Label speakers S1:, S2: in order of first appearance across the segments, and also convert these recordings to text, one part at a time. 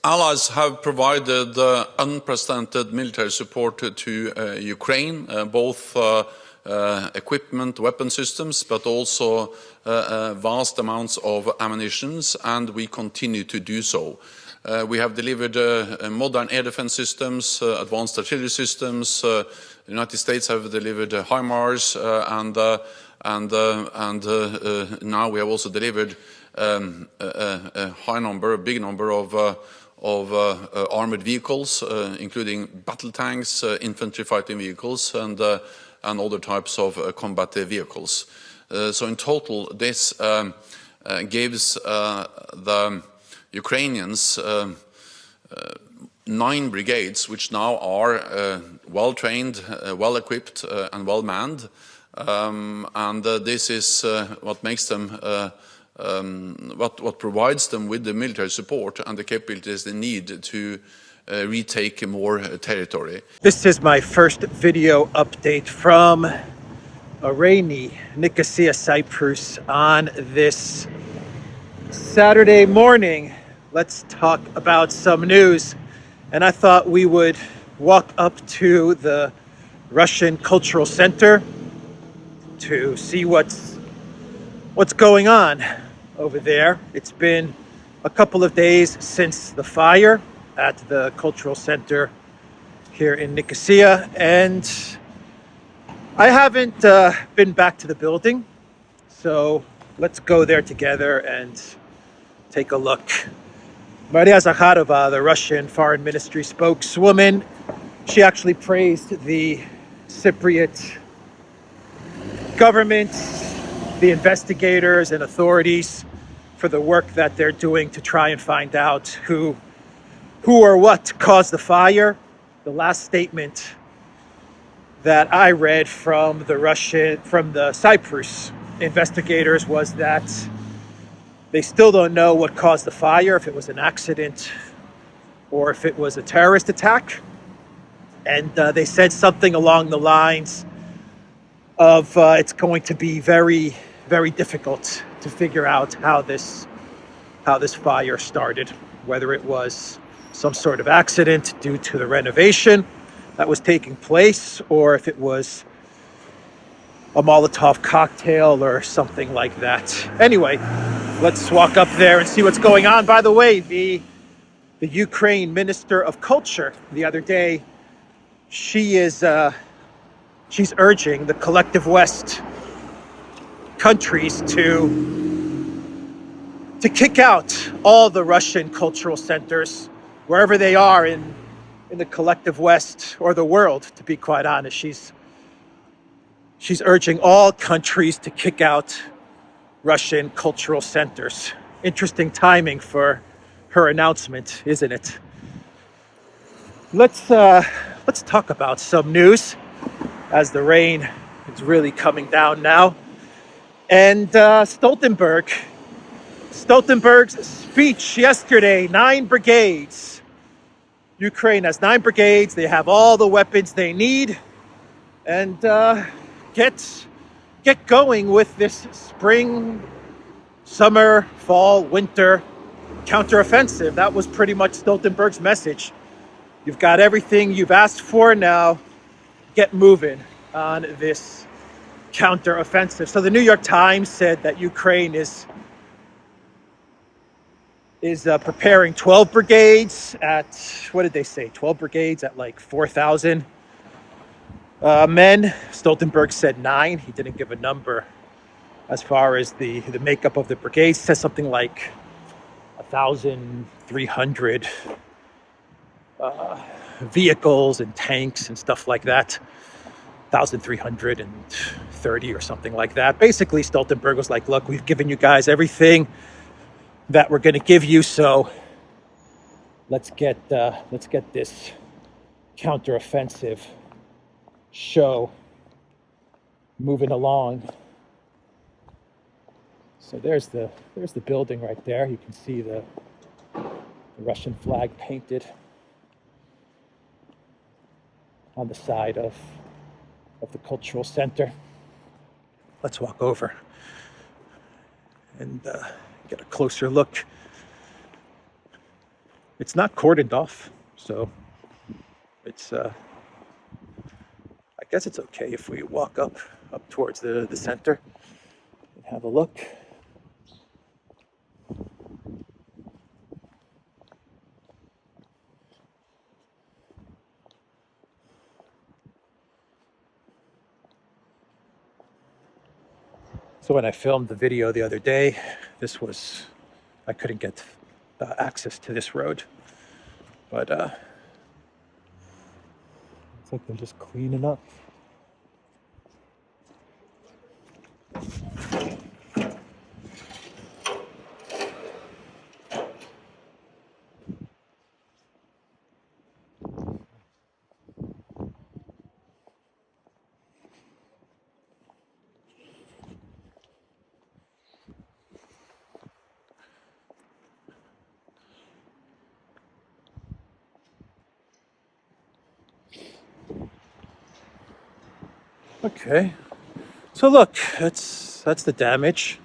S1: Allies have provided unprecedented military support to Ukraine, both equipment, weapon systems, but also vast amounts of ammunition, and we continue to do so. We have delivered modern air defense systems, advanced artillery systems. The United States have delivered HIMARS, and now we have also delivered a big number of armored vehicles, including battle tanks, infantry fighting vehicles, and other types of combat vehicles. So in total, this gives the Ukrainians 9 brigades, which now are well trained, well equipped, and well manned, and this is what makes them. What provides them with the military support and the capabilities they need to retake more territory.
S2: This is my first video update from a rainy Nicosia, Cyprus on this Saturday morning. Let's talk about some news. And I thought we would walk up to the Russian Cultural Center to see what's going on over there. It's been a couple of days since the fire at the Cultural Center here in Nicosia, and I haven't been back to the building, so let's go there together and take a look. Maria Zakharova, the Russian Foreign Ministry spokeswoman, she actually praised the Cypriot government, the investigators and authorities for the work that they're doing to try and find out who or what caused the fire. The last statement that I read from the Cyprus investigators was that they still don't know what caused the fire, if it was an accident or if it was a terrorist attack. And they said something along the lines of it's going to be very, very difficult to figure out how this fire started, whether it was some sort of accident due to the renovation that was taking place, or if it was a Molotov cocktail or something like that. Anyway, let's walk up there and see what's going on. By the way, the Ukraine Minister of Culture the other day, she's urging the collective West countries to kick out all the Russian cultural centers, wherever they are in the collective West or the world, to be quite honest. She's urging all countries to kick out Russian cultural centers. Interesting timing for her announcement, isn't it? Let's talk about some news, as the rain is really coming down now. And Stoltenberg's speech yesterday, 9 brigades. Ukraine has 9 brigades. They have all the weapons they need. And get going with this spring, summer, fall, winter counteroffensive. That was pretty much Stoltenberg's message. You've got everything you've asked for, now get moving on this counteroffensive. So the New York Times said that Ukraine is preparing 12 brigades at, what did they say? 12 brigades at like 4,000 men. Stoltenberg said 9. He didn't give a number as far as the makeup of the brigades. He says something like 1,300 vehicles and tanks and stuff like that. 1,330 or something like that. Basically, Stoltenberg was like, look, we've given you guys everything that we're going to give you, so let's get this counteroffensive show moving along. So there's the building right there. You can see the Russian flag painted on the side of the cultural center. Let's walk over and get a closer look it's not cordoned off, so it's I guess it's okay if we walk up towards the center and have a look. So when I filmed the video the other day, I couldn't get access to this road, but it's like they're just cleaning up. Okay, so look, that's the damage.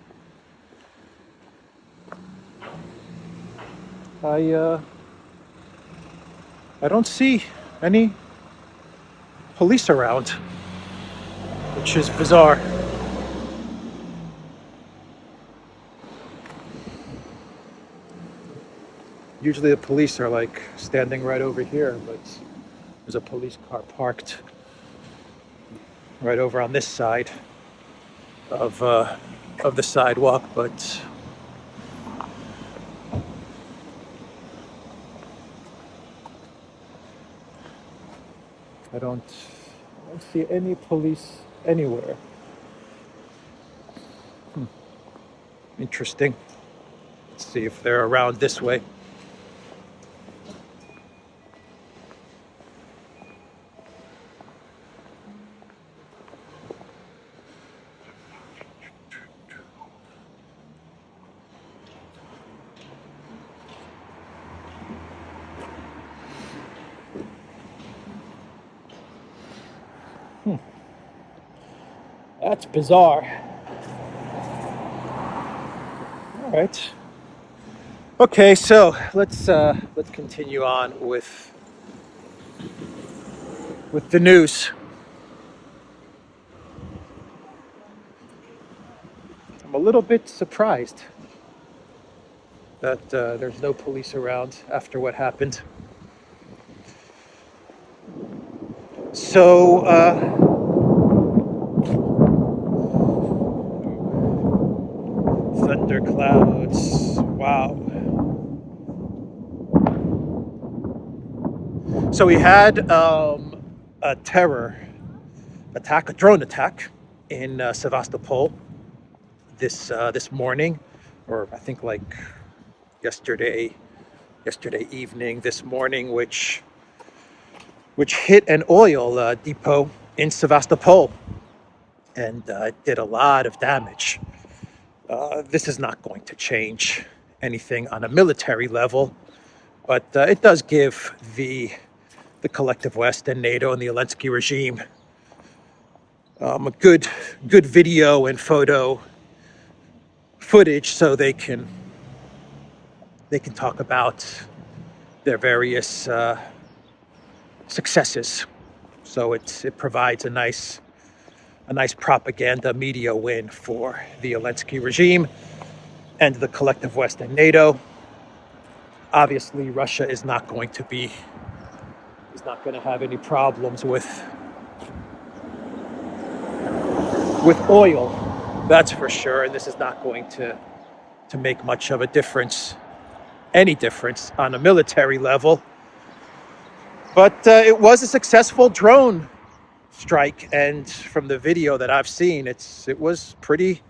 S2: I don't see any police around, which is bizarre. Usually the police are like standing right over here, but there's a police car parked right over on this side of the sidewalk, but I don't see any police anywhere. Interesting. Let's see if they're around this way. That's bizarre. All right. Okay, so let's continue on with the news. I'm a little bit surprised that there's no police around after what happened. So thunderclouds. Wow. So we had a terror attack, a drone attack in Sevastopol this morning, or I think like yesterday evening, this morning, which hit an oil depot in Sevastopol, and it did a lot of damage. This is not going to change anything on a military level, but it does give the collective West and NATO and the Elensky regime a good video and photo footage, so they can talk about their various successes. So it provides a nice propaganda media win for the Elensky regime and the collective West and NATO. Obviously, Russia is not going to have any problems with oil, that's for sure, and this is not going to make much of a difference, any difference on a military level. But it was a successful drone strike, and from the video that I've seen, it was pretty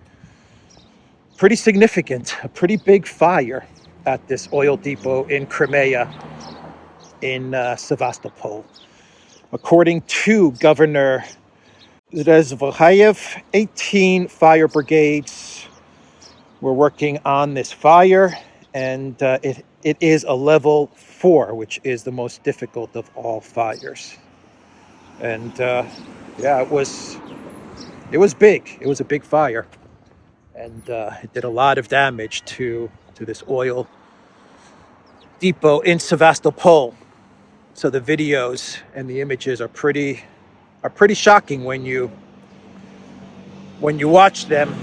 S2: significant, a pretty big fire at this oil depot in Crimea in Sevastopol. According to Governor Zvezvahayev, 18 fire brigades were working on this fire, and it is a level 4, which is the most difficult of all fires. And it was big. It was a big fire, and it did a lot of damage to this oil depot in Sevastopol. So the videos and the images are pretty shocking when you watch them.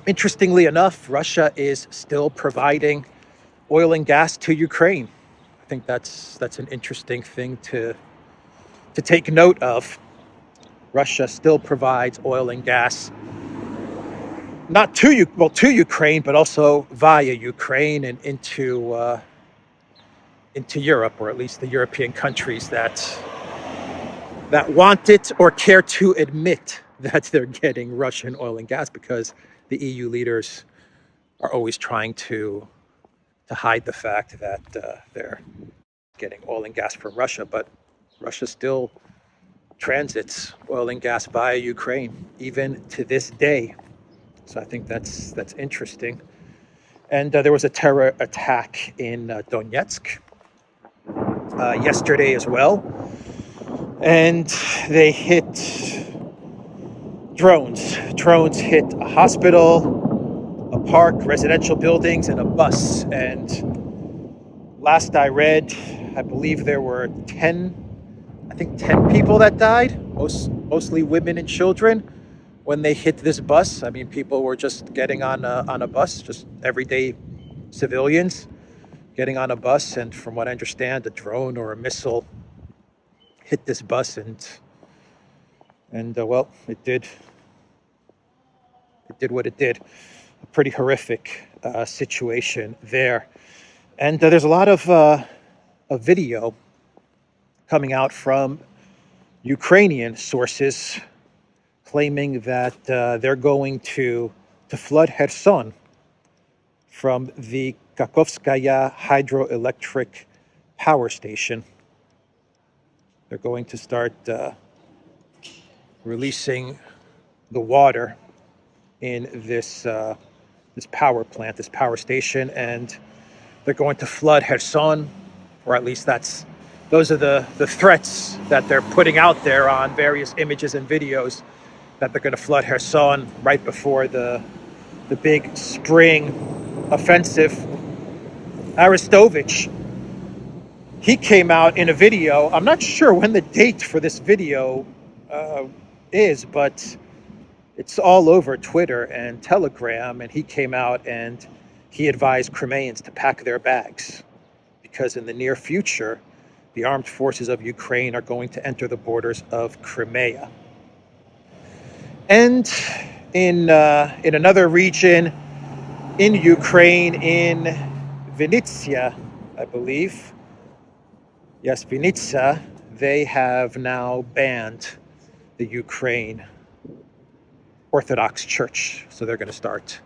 S2: Interestingly enough, Russia is still providing oil and gas to Ukraine. I think that's an interesting thing to take note of. Russia still provides oil and gas, not to Ukraine, but also via Ukraine and into Europe, or at least the European countries that want it or care to admit that they're getting Russian oil and gas, because the EU leaders are always trying to hide the fact that they're getting oil and gas from Russia. But Russia still transits oil and gas via Ukraine, even to this day. So I think that's interesting. And there was a terror attack in Donetsk yesterday as well. And they hit drones. Drones hit a hospital, a park, residential buildings, and a bus. And last I read, I believe there were 10 people that died, mostly women and children, when they hit this bus. I mean, people were just getting on a bus, just everyday civilians getting on a bus. And from what I understand, a drone or a missile hit this bus, and well, it did what it did. A pretty horrific situation there. And there's a lot of video coming out from Ukrainian sources claiming that they're going to flood Kherson from the Kakhovskaya hydroelectric power station. They're going to start releasing the water in this power plant, this power station, and they're going to flood Kherson, or at least those are the threats that they're putting out there on various images and videos, that they're going to flood Kherson right before the big spring offensive. Arestovich, he came out in a video. I'm not sure when the date for this video is, but it's all over Twitter and Telegram. And he came out and he advised Crimeans to pack their bags, because in the near future, the armed forces of Ukraine are going to enter the borders of Crimea. And in another region in Ukraine, in Vinnytsia, I believe. Yes, Vinnytsia, they have now banned the Ukraine Orthodox Church. So they're going to start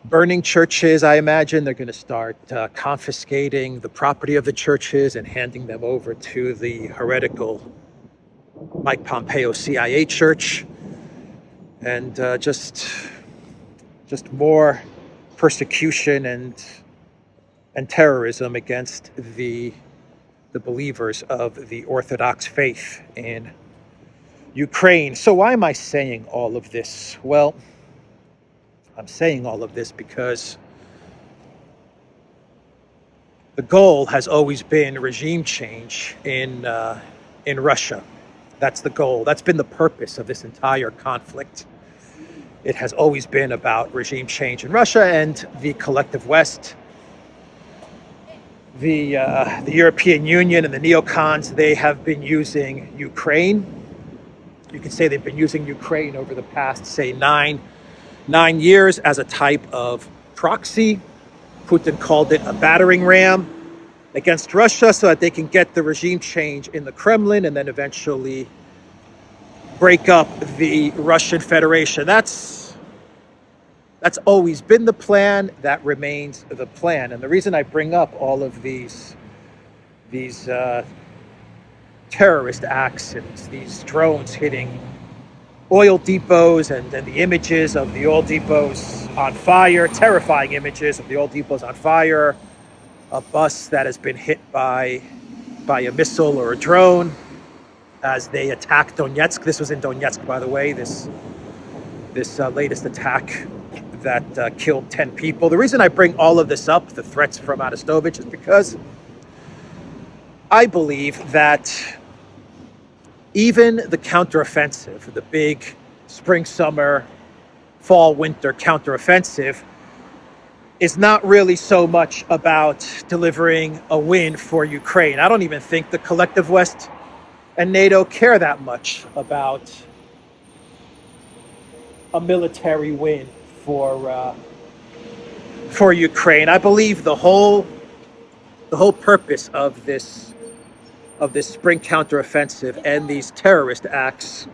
S2: burning churches, I imagine. They're going to start confiscating the property of the churches and handing them over to the heretical Mike Pompeo CIA church. And just more persecution and terrorism against the believers of the Orthodox faith in Ukraine. So why am I saying all of this? Well, I'm saying all of this because the goal has always been regime change in Russia. That's the goal. That's been the purpose of this entire conflict. It has always been about regime change in Russia, and the collective West, the European Union and the neocons, they have been using Ukraine. You could say they've been using Ukraine over the past, say, nine years as a type of proxy. Putin called it a battering ram against Russia so that they can get the regime change in the Kremlin and then eventually break up the Russian Federation. That's always been the plan. That remains the plan. And the reason I bring up all of these terrorist acts and these drones hitting oil depots and the images of the oil depots on fire, terrifying images of the oil depots on fire, a bus that has been hit by a missile or a drone as they attacked Donetsk. This was in Donetsk, by the way, this latest attack that killed 10 people. The reason I bring all of this up, the threats from Arestovich, is because I believe that even the counteroffensive, the big spring, summer, fall, winter counteroffensive, is not really so much about delivering a win for Ukraine. I don't even think the collective West and NATO care that much about a military win for Ukraine. I believe the whole purpose of this spring counteroffensive and these terrorist acts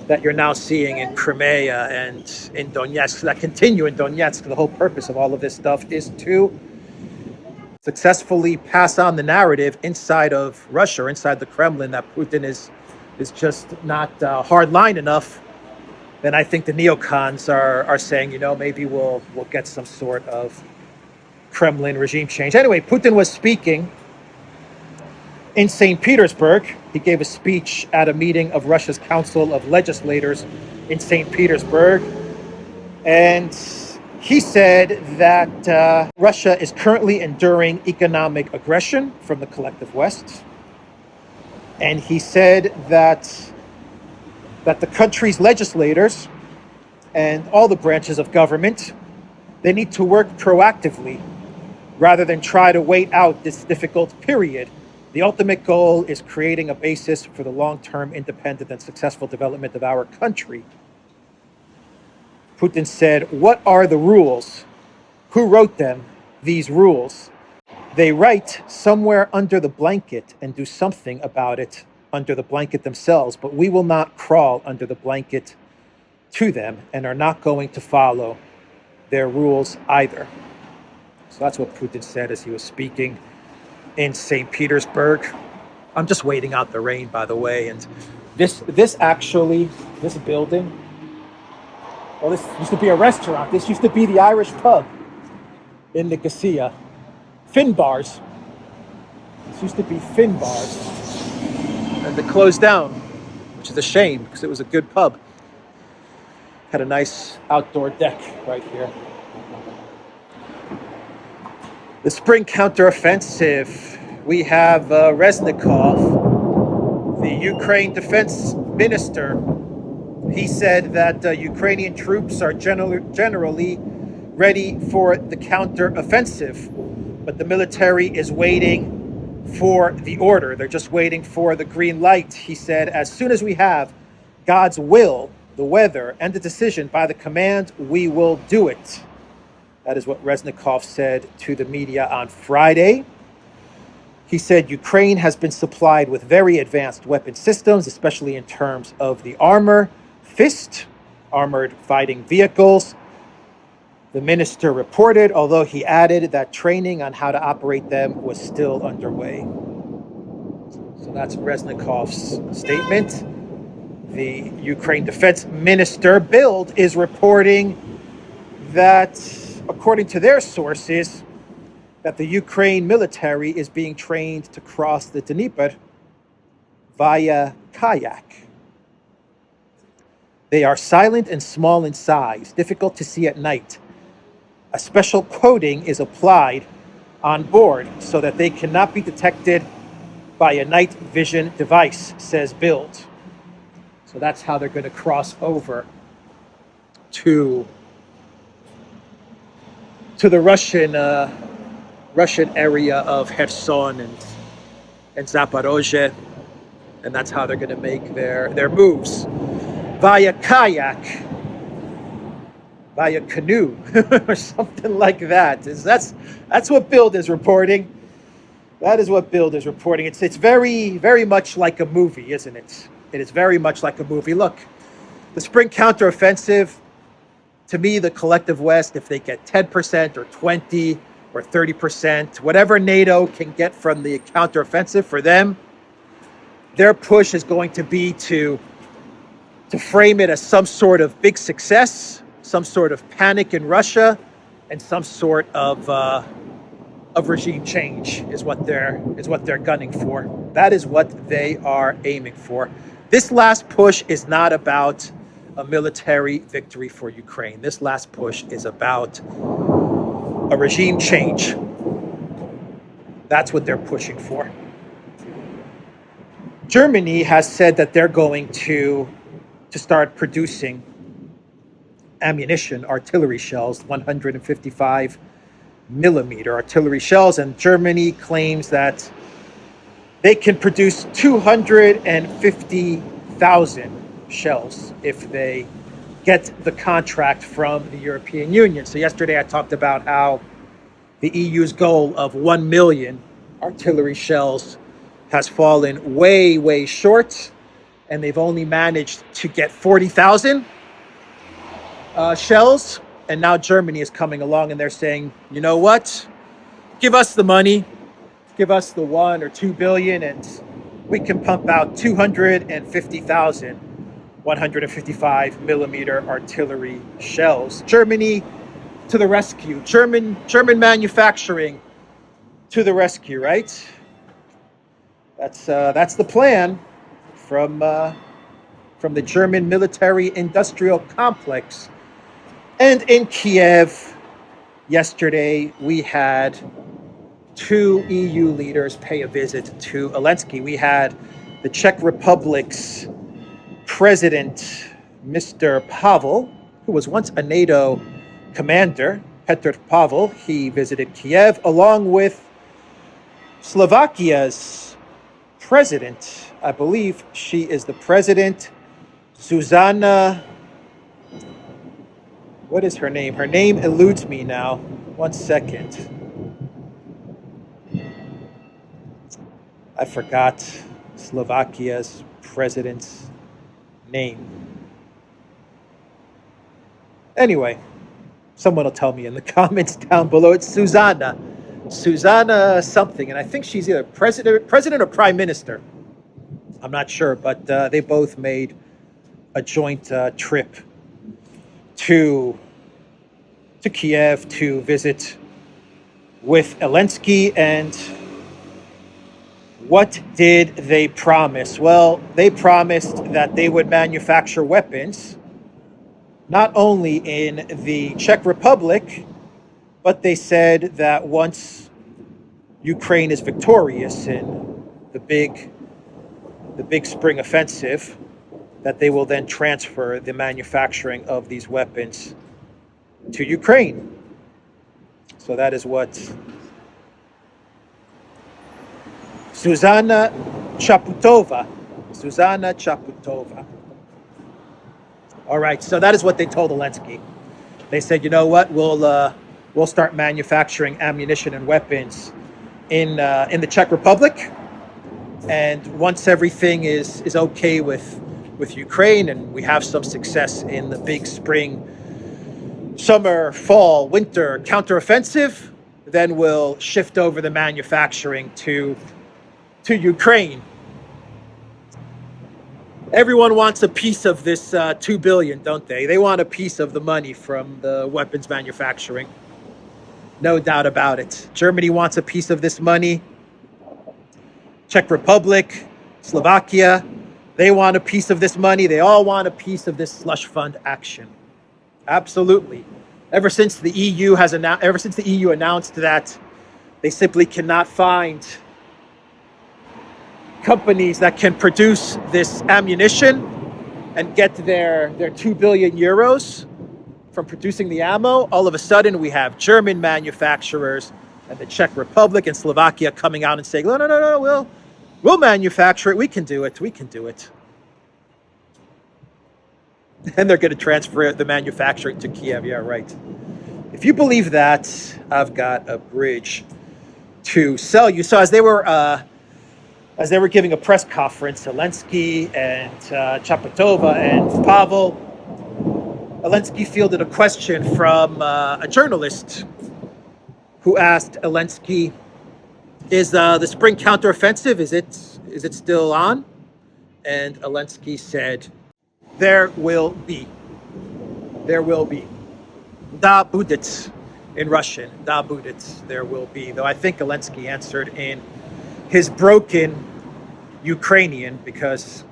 S2: that you're now seeing in Crimea and in Donetsk, that continue in Donetsk, the whole purpose of all of this stuff is to successfully pass on the narrative inside of Russia, inside the Kremlin, that Putin is just not hard line enough. Then I think the neocons are saying, maybe we'll get some sort of Kremlin regime change. Anyway, Putin was speaking in St. Petersburg. He gave a speech at a meeting of Russia's Council of Legislators in St. Petersburg. And he said that Russia is currently enduring economic aggression from the collective West. And he said that the country's legislators and all the branches of government, they need to work proactively rather than try to wait out this difficult period. The ultimate goal is creating a basis for the long-term independent and successful development of our country. Putin said, "What are the rules? Who wrote them, these rules? They write somewhere under the blanket and do something about it under the blanket themselves, but we will not crawl under the blanket to them and are not going to follow their rules either." So that's what Putin said as he was speaking in St. Petersburg. I'm just waiting out the rain, by the way. And this building, well, this used to be a restaurant. This used to be the Irish pub in Nicosia. Fin Bars. This used to be Fin Bars. And they closed down, which is a shame because it was a good pub. Had a nice outdoor deck right here. The spring counteroffensive, we have Reznikov, the Ukraine defense minister. He said that Ukrainian troops are generally ready for the counteroffensive, but the military is waiting for the order. They're just waiting for the green light. He said, as soon as we have God's will, the weather, and the decision by the command, we will do it. That is what Reznikov said to the media on Friday. He said Ukraine has been supplied with very advanced weapon systems, especially in terms of the armor, FIST, armored fighting vehicles. The minister reported, although he added that training on how to operate them was still underway. So that's Reznikov's statement. The Ukraine defense minister, Bild, is reporting that, according to their sources, that the Ukraine military is being trained to cross the Dnieper via kayak. They are silent and small in size, difficult to see at night. A special coating is applied on board so that they cannot be detected by a night vision device, says Bild. So that's how they're going to cross over to the Russian area of Kherson and Zaporozhye, and that's how they're going to make their moves via kayak, via canoe, or something like that. That's what Bild is reporting. That is what Bild is reporting. It's very, very much like a movie, isn't it? It is very much like a movie. Look, the spring counteroffensive, to me, the collective West, if they get 10% or 20 or 30%, whatever NATO can get from the counteroffensive, for them, their push is going to be to frame it as some sort of big success, some sort of panic in Russia, and some sort of regime change is what they're gunning for. That is what they are aiming for. This last push is not about a military victory for Ukraine. This last push is about a regime change. That's what they're pushing for. Germany has said that they're going to start producing ammunition, artillery shells, 155 millimeter artillery shells, and Germany claims that they can produce 250,000 shells if they get the contract from the European Union. So yesterday I talked about how the EU's goal of 1 million artillery shells has fallen way, way short, and they've only managed to get 40,000 shells. And now Germany is coming along and they're saying, you know what? Give us the money, give us the 1 or 2 billion, and we can pump out 250,000 155 millimeter artillery shells. Germany to the rescue. German manufacturing to the rescue, right? That's the plan from the German military industrial complex. And in Kiev yesterday, we had 2 EU leaders pay a visit to Elensky. We had the Czech Republic's President, Mr. Pavel, who was once a NATO commander, Petr Pavel. He visited Kiev along with Slovakia's president. I believe she is the president, Zuzana. What is her name? Her name eludes me now. 1 second. I forgot Slovakia's president's name. Anyway, someone will tell me in the comments down below. It's Zuzana something, and I think she's either president or prime minister. I'm not sure, but they both made a joint trip to Kiev to visit with Elensky. And what did they promise? Well, they promised that they would manufacture weapons not only in the Czech Republic, but they said that once Ukraine is victorious in the big spring offensive, that they will then transfer the manufacturing of these weapons to Ukraine. So that is what Zuzana Chaputova. All right, so that is what they told Elensky. They said, you know what, we'll start manufacturing ammunition and weapons in the Czech Republic, and once everything is okay with Ukraine and we have some success in the big spring, summer, fall, winter counteroffensive, then we'll shift over the manufacturing to Ukraine. Everyone wants a piece of this 2 billion, don't they? They want a piece of the money from the weapons manufacturing. No doubt about it. Germany wants a piece of this money. Czech Republic, Slovakia, they want a piece of this money. They all want a piece of this slush fund action. Absolutely. Ever since the EU announced that they simply cannot find companies that can produce this ammunition and get their 2 billion euros from producing the ammo, all of a sudden we have German manufacturers and the Czech Republic and Slovakia coming out and saying, no, we'll manufacture it. We can do it. And they're going to transfer the manufacturing to Kiev. Yeah, right. If you believe that, I've got a bridge to sell you. So as they were giving a press conference, Elensky and Chaputova and Pavel, Elensky fielded a question from a journalist who asked Elensky, "Is the spring counteroffensive, is it still on?" And Elensky said, "There will be. Da будет in Russian. Da будет. There will be." Though I think Elensky answered in his broken Ukrainian, because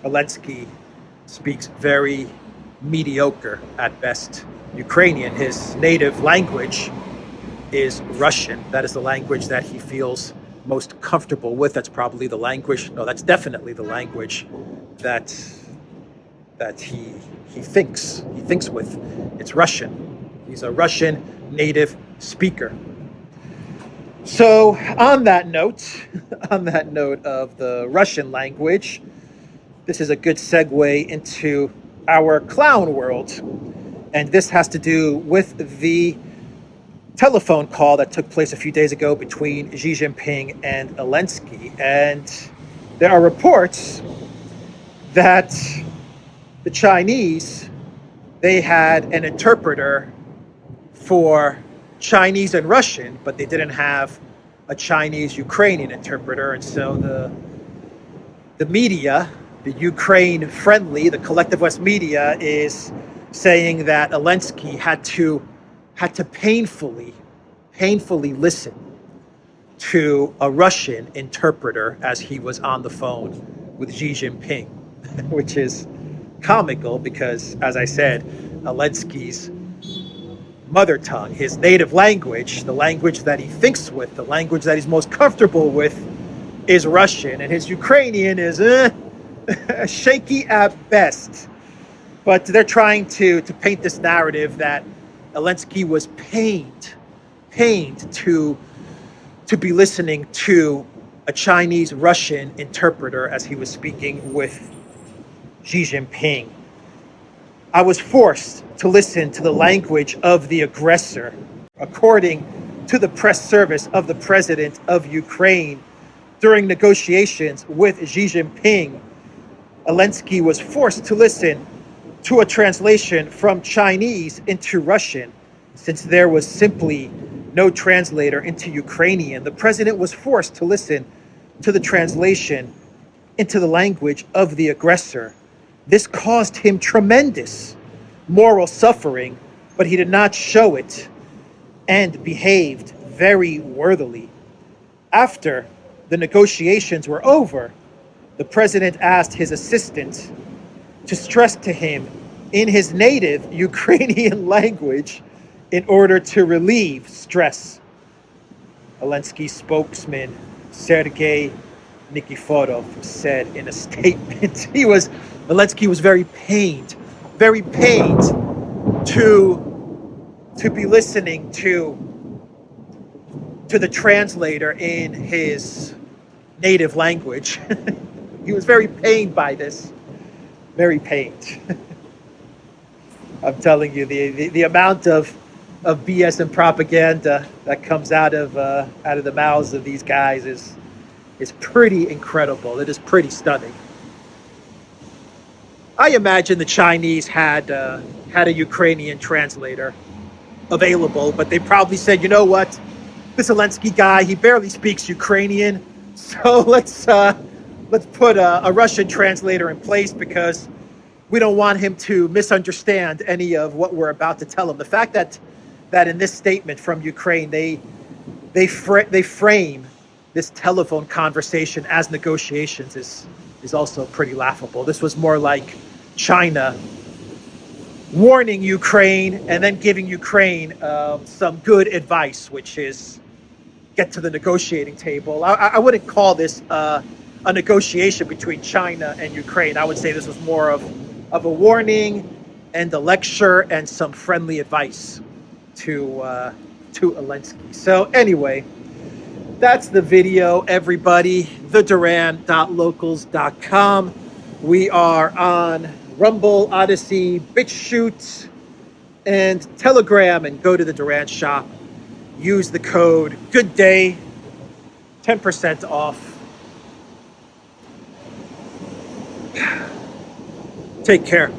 S2: Elensky speaks very mediocre at best Ukrainian. His native language is Russian. That is the language that he feels most comfortable with. That's probably the language, no, that's definitely the language that he thinks with. It's Russian. He's a Russian native speaker. So on that note of the Russian language, this is a good segue into our clown world. And this has to do with the telephone call that took place a few days ago between Xi Jinping and Elensky. And there are reports that the Chinese, they had an interpreter for Chinese and Russian, but they didn't have a Chinese-Ukrainian interpreter. And so the media, the Ukraine-friendly, the Collective West media, is saying that Elensky had to painfully listen to a Russian interpreter as he was on the phone with Xi Jinping, which is comical because, as I said, Elensky's mother tongue, his native language, the language that he thinks with, the language that he's most comfortable with, is Russian, and his Ukrainian is shaky at best. But they're trying to paint this narrative that Elensky was pained to be listening to a Chinese-Russian interpreter as he was speaking with Xi Jinping. I was forced to listen to the language of the aggressor. According to the press service of the president of Ukraine, during negotiations with Xi Jinping, Elensky was forced to listen to a translation from Chinese into Russian, since there was simply no translator into Ukrainian. The president was forced to listen to the translation into the language of the aggressor. This caused him tremendous moral suffering, but he did not show it and behaved very worthily. After the negotiations were over, the president asked his assistant to stress to him in his native Ukrainian language in order to relieve stress. Zelensky's spokesman, Sergei Nikiforov, said in a statement, Zelensky was very pained to be listening to the translator in his native language. He was very pained by this. Very pained. I'm telling you, the amount of BS and propaganda that comes out of the mouths of these guys is pretty incredible. It is pretty stunning. I imagine the Chinese had a Ukrainian translator available, but they probably said, you know what, this Elensky guy, he barely speaks Ukrainian, so let's put a Russian translator in place because we don't want him to misunderstand any of what we're about to tell him. The fact that in this statement from Ukraine, they frame this telephone conversation as negotiations is also pretty laughable. This was more like China warning Ukraine and then giving Ukraine some good advice, which is get to the negotiating table. I wouldn't call this a negotiation between China and Ukraine. I would say this was more of a warning and a lecture and some friendly advice to Elensky. So anyway, that's the video, everybody. theduran.locals.com. We are on Rumble, ODYSEE, BitChute, and Telegram, and go to the Duran shop. Use the code GOODDAY, 10% off. Take care.